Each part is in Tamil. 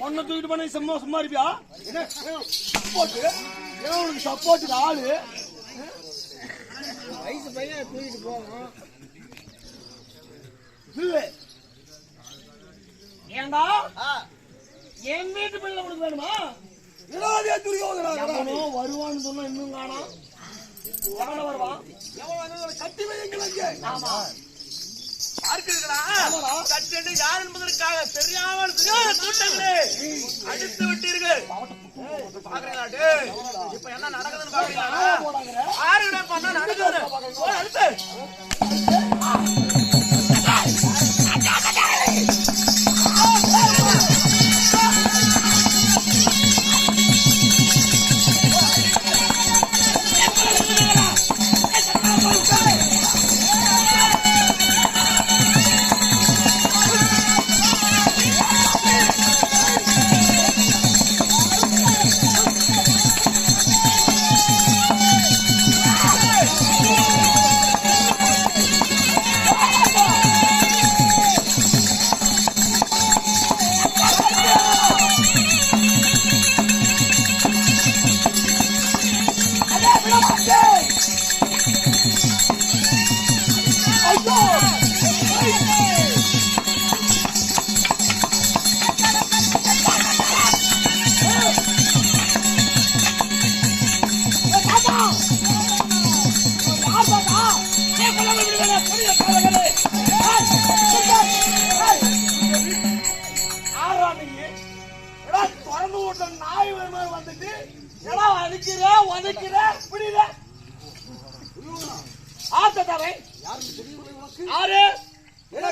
ஒன்ன தூக்கிட்டு பண்ணி சும்மா இருப்பியா? சப்போர்ட் ஆளு வயசு பையன் தூக்கிட்டு போவோம். ஏண்டா என் வீட்டு பிள்ளை உனக்கு வேணுமா? வருவான்னு சொன்னா இன்னும் காணோம். எவன வருவான்? கட்டி வைங்களா? ஆமா கட்டு யார் என்பதற்காக தெரியாமல் கூட்டங்களே அடித்து விட்டீர்கள். இப்ப என்ன நடக்குதுன்னு பாக்குறீங்களா? ஆறுடன் பண்ணா நடக்குது. அடுத்து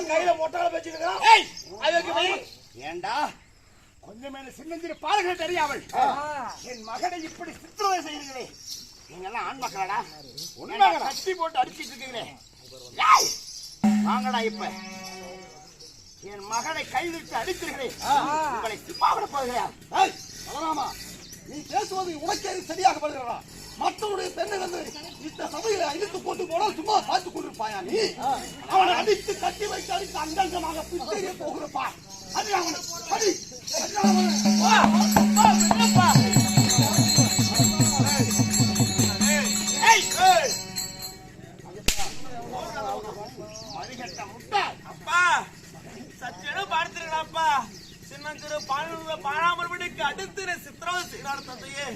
கையில மொட்டால ஏண்டா கொஞ்சம் சின்னஞ்சிறு பாடல்கள் தெரியாமல் என் மகனை இப்படி சித்திரவதை செய்கிறீங்களே. நீங்க எல்லாம் ஆண் மக்களாடா? உண்மையாக கட்டி போட்டு அடிச்சிட்டு இருக்கீங்களே. வாங்கடா இப்ப என் மகனை கைவிட்டு அடிக்கிறீர்களே, உங்களை சும்மாவிட போகிறேன். நீ பேசுவது உனக்கே சரியாக படுகிறா? மற்றவருடைய பெண்ணை வந்து இந்த சபையில அடித்து போட்டு போனால் சும்மா பார்த்து கொண்டிருப்பாயா? நீ அவனை அடித்து கட்டி வைத்து அடித்து அங்கங்கமாக பிச்சையே போகிறப்பா. அது அவனை அடி மறிகட்ட முட்டா. அப்பா சச்சனும் பார்த்துருக்கலாம்ப்பா. சின்னஞ்சிறு பாழாமல் விடுக்கு அடுத்து சித்திரவதை செய்கிறார் தந்தையே.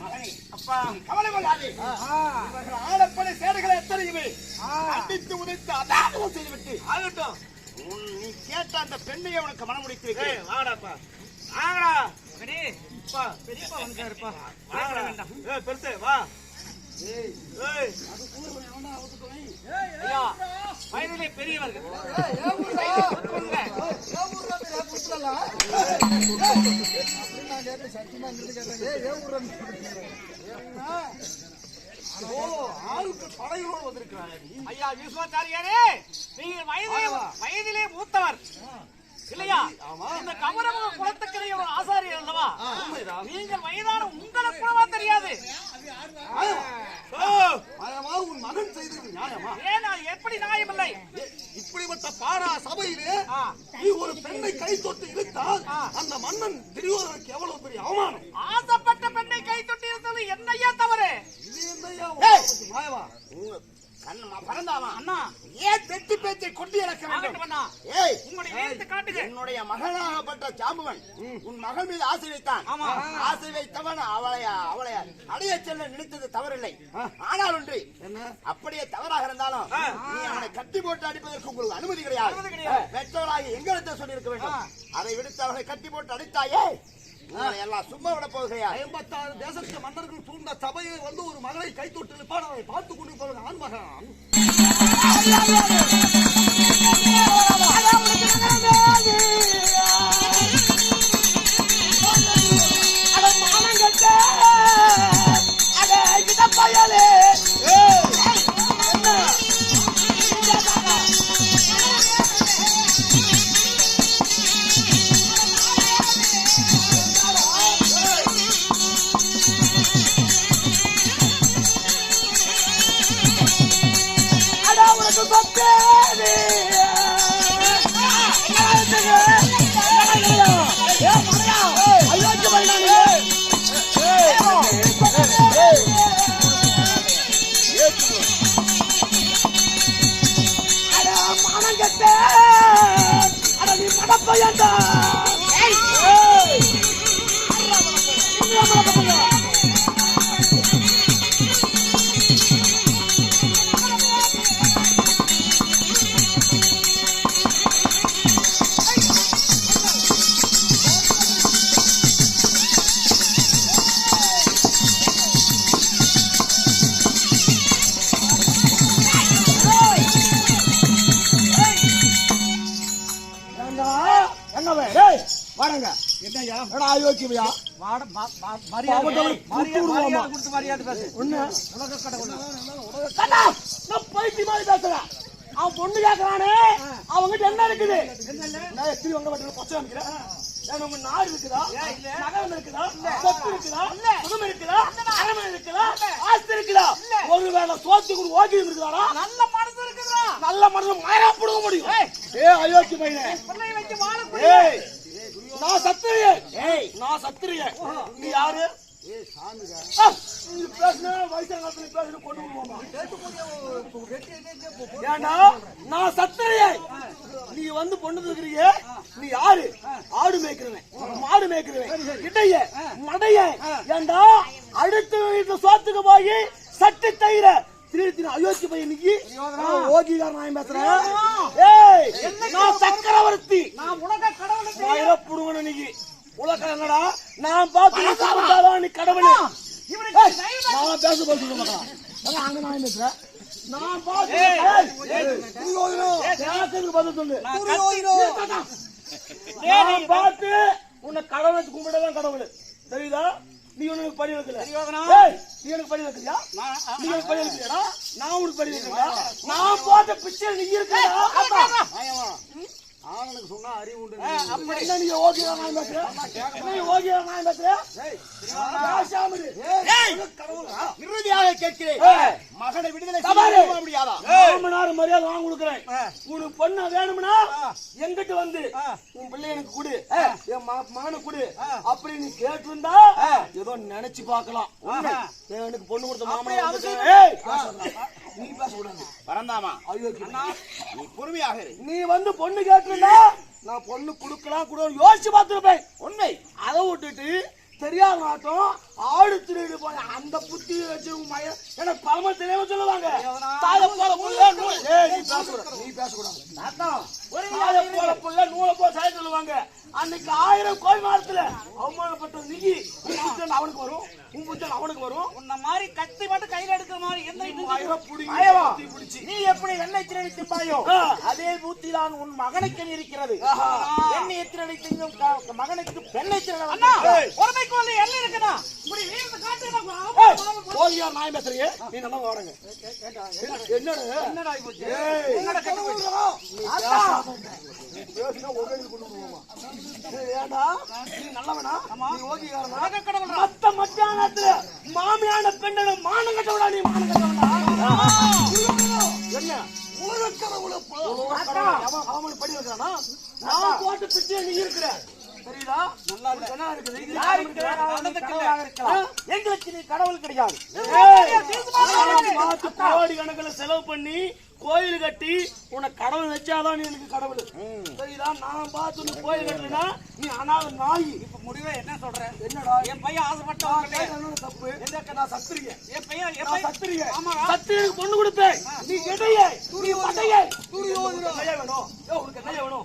அப்பா கவலை கொள்ளாதே. இவர்கள் ஆளப்படை சேடுகளை எத்தனையுமே அடித்து உதைத்து அதாகவும் செய்துவிட்டு ஆகட்டும். நீ கேட்ட அந்த பெண்ணையை உனக்கு மனம் முடித்து வாங்கடாப்பா. வாங்கடா பெரியப்பா வந்துருப்பா. வாங்கடா வேண்டாம் பெருசு வா. வயதிலே பெரியவர்கள் படைகளோடு வந்திருக்கிறார். ஐயா ஈஸ்வராச்சாரியாரே, நீங்கள் வயதிலே மூத்தவர் இல்லையா? இந்த கமரமுக குலத்துக்கரைய ஒரு ஆசாரியர் அல்லவா? நீங்கள் வயதான உங்களுக்கு கூடவா தெரியாது? உன் மகன் செய்தது நியாயமா? ஏன் எப்படி நியாயம் இல்லை? இப்படிப்பட்ட பாரா சபையிலே நீ ஒரு பெண்ணை கை தொட்டு இழுத்தால் அந்த மன்னன் துரியோதனனுக்கு எவ்வளவு பெரிய அவமானம். ஆசைப்பட்ட பெண்ணை கை தொட்டு இழுத்தது என்னையா தவறு? இது என்னையா என்னுடைய மகனாகப்பட்ட ஜாம்பவன் உன் மகள் மீது ஆசை வைத்தான். ஆசை வைத்தவன் அவளை அடைய செல்ல நினைத்தது தவறில்லை. ஆனால் ஒன்று, அப்படியே தவறாக இருந்தாலும் நீ அவனை கட்டி போட்டு அடிப்பதற்கு உங்களுக்கு அனுமதி கிடையாது. பெற்றவராக எங்களுக்கு சொல்லியிருக்க வேண்டும். அதை விடுத்து அவனை கட்டி போட்டு அடித்தாயே, எல்லாம் சும்மா விட போகையா? 56 தேசத்து மன்னர்கள் சூழ்ந்த சபையை வந்து ஒரு மகளை கை தொட்டு இருப்பான். அவனை பார்த்து கொண்டு போவது ஆண் மகன். என்னையா அயோக்கியா மரியாதை பேசு. உலக கடவுள் நான் பைத்தி மாதிரி பேசுறேன். அவன் பொண்ணு கேட்கறானே, அவங்கிட்ட என்ன இருக்குது? நான் எப்படி உங்க வீட்டுல பச்சை காமிக்கிறேன்? உங்க நாடு இருக்குதா, நகரம் இருக்குதா, சொத்து இருக்குதா, சுகம் இருக்குதா, அரமை இருக்குதா, ஆஸ்தி இருக்குதா? ஒருவேளை சோத்து கூட ஓகே இருக்குதாடா? நல்ல மனசு இருக்குதா? நல்ல மனசு மயரா புடுங்க முடியும். அயோக்கி பையனே, நான் சத்திரியன். நான் சத்திரியன். நீ யாரு? நான் சத்திரியன். நீ வந்து பொண்ணு தூக்குறீங்க. நீ யாரு? ஆடு மேய்க்கிறவன், மாடு மேய்க்கிறவன், இடைய மடைய. ஏண்டா அடுத்த வீட்டுல சோத்துக்கு போய் சட்டி தயிர திருத்தின அயோத்தி பையன் நீ ஓகிகார நாயம் பேசுறேன். நான் சக்கரவர்த்தி. நான் உலக கடவுள் புடுங்கணும் நீ. உலகம் என்னடா? நான் பார்த்து நீ கடவுள். நான் பேச போய் அங்க நான் பேசுறேன். நான் பார்த்து சொல்லு. நான் பார்த்து உன்னை கடவுளை கும்பிடதான் கடவுள். தெரியுதா? நீ உனக்கு படி வைக்கல. நீ எனக்கு படி வைக்கிறியா? நீ எனக்கு படி வைக்கிறியா? நான் உனக்கு படி வைக்கிறேன். நான் போட்ட பிச்சை நீ இருக்க. ஆளுக்கு சொன்னா அறிவு உண்டு. அப்படி என்ன நீங்க ஓகேவா நான் பேசுறேன்? நீ ஓகேவா நான் பேசுறேன்? இறுதியாக கேட்கிறேன், மகனை விடுதலை முடியாதா? மாமனார் மரியாதை வாங்க கொடுக்குறேன். உனக்கு பொண்ணு வேணும்னா எங்கிட்ட வந்து உன் பிள்ளை எனக்கு கொடு, என் மகனை கொடு அப்படி நீ கேட்டிருந்தா ஏதோ நினைச்சு பார்க்கலாம். எனக்கு பொண்ணு கொடுத்த மாமனார் நீ பேசக்கூடாது. பரந்தாமா, நீ பொறுமையாக நீ வந்து பொண்ணு கேட்டிருந்தா நான் பொண்ணு கொடுக்கலாம் கூட யோசிச்சு பார்த்துருப்பேன். உண்மை. அதை விட்டுட்டு தெரியாத மாட்டோம் ஆடு திருடு போன அந்த புத்தி வச்சு எனக்கு பரம தெரியாம சொல்லுவாங்க. நீ பேசக்கூடாது. நூலை போல சாய சொல்லுவாங்க. அன்னைக்கு 1000 கோயில் மாதத்துல அவமானப்பட்ட நீ அவனுக்கு வரும், அவனுக்கு வரும். உன்ன மாதிரி கத்தி மட்டும் கையில எடுக்கிற மாதிரி என்ன நீ எப்படி என்னை திருடி திம்பாயோ அதே பூத்தி தான் உன் மகனுக்கு இருக்கிறது. என்னை திருடி திங்கும் மகனுக்கு பெண்ணை ஒருமைக்கு வந்து என்ன இருக்குதா? போலியா நாய் பேசுறீங்க. நீ நல்லா வாருங்க. என்னடா மத்தியானத்துல மாமியான பெண்ண மானம் கட்டவிடா. நீ மானம் கட்டவிடா. என்ன அவன் படி வைக்கிறானா? நான் போட்டு பிச்சை நீ இருக்கிற. தெரியுதா? நல்லா இருக்குது. எங்களுக்கு நீ கடவுள் கிடையாது. கோடி கணக்கில் செலவு பண்ணி கோயில் கட்டி உன்னை கடவுள் வச்சாதான் எனக்கு கடவுள். தெரியுதா? நான் பார்த்து உனக்கு கோயில் கட்டலனா நீ அனாத நாய். இப்ப முடிவே என்ன சொல்றேன்? என்னடா? என் பையன் ஆசைப்பட்டவங்க தப்பு. நான் சத்திரியன். என் பையன் சத்திரியன். சத்திரியனுக்கு பொண்ணு கொடுப்பேன். நீ கெட்டைய, நீ பட்டைய. கைய வேணும். உனக்கு கைய வேணும்.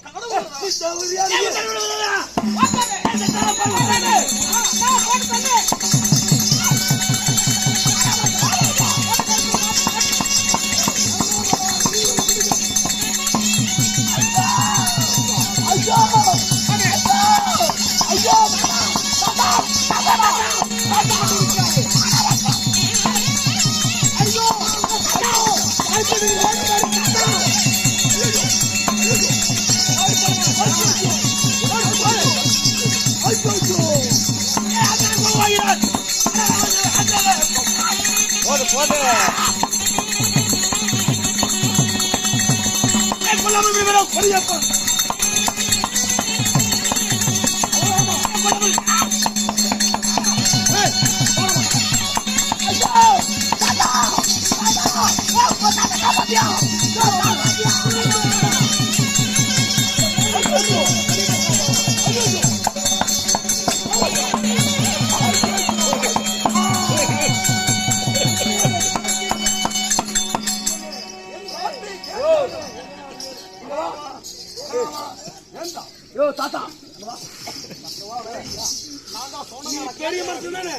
பெரிய மனுஷன் தானே?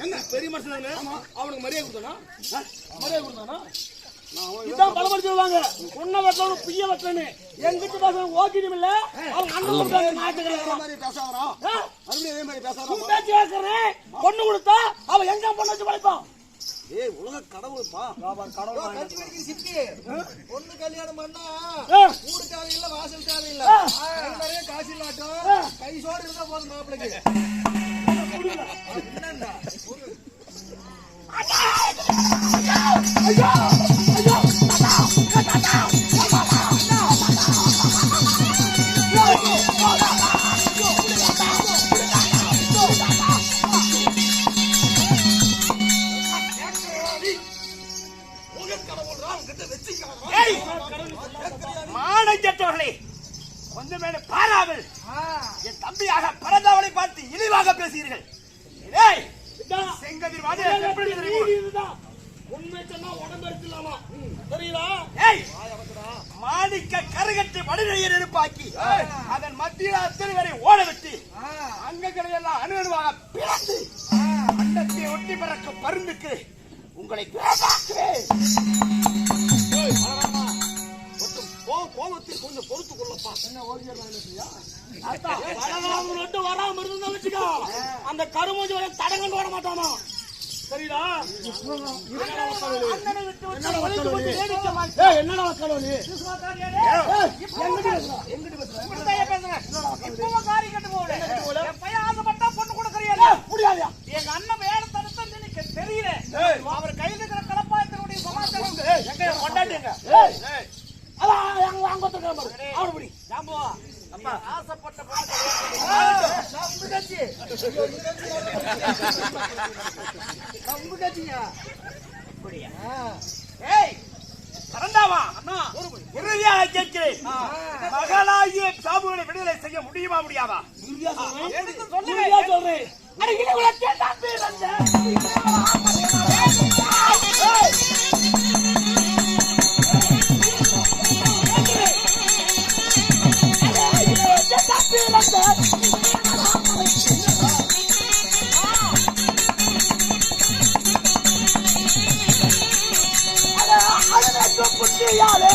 என்ன பெரிய மனுஷன் தானே? அவனுக்கு மரியாதை கொடுத்தானா? மரியாதை கொடுத்தானா? இதான் பலபடி சொல்லுவாங்க. உன்னை வெட்டணும் பிய வெட்டணும் எங்கிட்ட பேச ஓக்கிடும் இல்ல அவங்க அண்ணன் நாட்டுக்கு பேசாதான் அதே மாதிரி பேசாதான் பேச்சு கேட்கறேன். பொண்ணு கொடுத்தா அவ எங்க பொண்ணு வச்சு பழைப்பான். ஏய் உலக கடவுள்ப்பா கடவுள் சித்தி பொண்ணு கல்யாணம் பண்ணா ஆ. ஊரு தேவையில்ல வாசல் தேவையில்ல நிறைய காசு இல்லாட்டும் கை சோறு இருந்தா போதும் மாப்பிளைக்கு என்னண்டா மானஞ்சற்றவர்களே கொஞ்சம் பாராமல் என் தம்பியாக பிறந்தவளை பார்த்து இழிவாக பேசுகிறீர்கள். ஏய், செங்கதிர் வாதி எப்படி இதுதான் உண்மை சொன்னா உடம்பு எடுத்துலாமா தெரியுதா? ஏய், மாணிக்க கருகட்டு வடிநெய்யர் நெருப்பாக்கி அதன் மத்தியில் அத்தனை வரை ஓட விட்டு அங்கங்களை எல்லாம் அணுவாக பிளந்து அண்டத்தை ஒட்டி பறக்கும் பருந்துக்கு உங்களை பிறப்பாக்குவேன். கோபத்தில் கொஞ்சம் பொறுத்து கொள்ளப்பா. வராம இருந்தா வச்சுக்கோ அந்த கருமூஞ்சி வர தடங்கண்டு வர மாட்டானோ சரிடா? என்னடா மக்களோனி முடியாதா? எங்க அண்ணன் வேலை தடுத்து எனக்கு தெரியல. அவர் கையில் இருக்கிற கலப்பாயத்தினுடைய சமாச்சாரம் எங்க கொண்டாடுங்க. அவனுபடி ஆசைப்பட்ட இறுதியாக கேட்கிறேன், மகளாகிய சாபுகளை விடுதலை செய்ய முடியுமா முடியாதா? சொல்றேன். புத்தியாலே